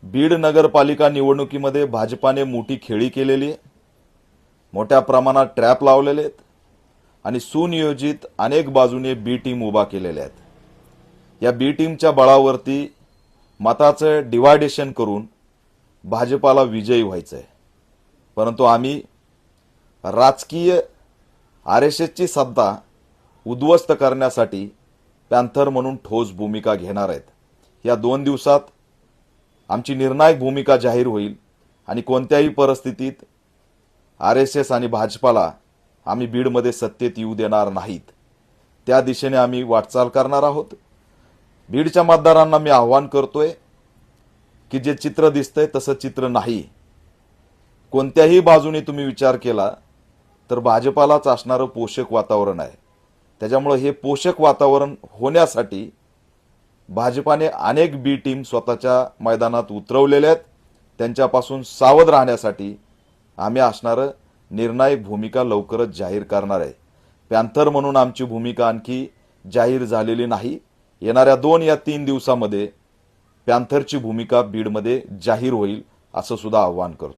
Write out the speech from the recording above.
बीड नगरपालिका निवडणुकीमध्ये भाजपाने मोठी खेळी केलेली आहे, मोठ्या प्रमाणात ट्रॅप लावलेले आहेत आणि सुनियोजित अनेक बाजूने बी टीम उभा केलेल्या आहेत। या बी टीमच्या बळावरती मताचं डिवायडेशन करून भाजपाला विजयी व्हायचं आहे, परंतु आम्ही राजकीय आरएसएसची सत्ता उद्ध्वस्त करण्यासाठी पॅन्थर म्हणून ठोस भूमिका घेणार आहेत। या 2 दिवसात आमची निर्णायक भूमिका जाहीर होईल आणि कोणत्याही परिस्थितीत आरएसएस आणि भाजपाला आम्ही बीडमध्ये सत्तेत येऊ देणार नाहीत, त्या दिशेने आम्ही वाटचाल करणार आहोत। बीडच्या मतदारांना मी आव्हान करतोय की जे चित्र दिसतंय तसं चित्र नाही। कोणत्याही बाजूने तुम्ही विचार केला तर भाजपालाच असणारं पोषक वातावरण आहे। त्याच्यामुळे हे पोषक वातावरण होण्यासाठी भाजपाने अनेक बी टीम स्वतःच्या मैदानात उतरवलेल्या आहेत। त्यांच्यापासून सावध राहण्यासाठी आम्ही असणारं निर्णायक भूमिका लवकरच जाहीर करणार आहे। पॅन्थर म्हणून आमची भूमिका आणखी जाहीर झालेली नाही। येणाऱ्या 2 या 3 दिवसामध्ये पॅन्थरची भूमिका बीडमध्ये जाहीर होईल असं सुद्धा आव्हान करतो।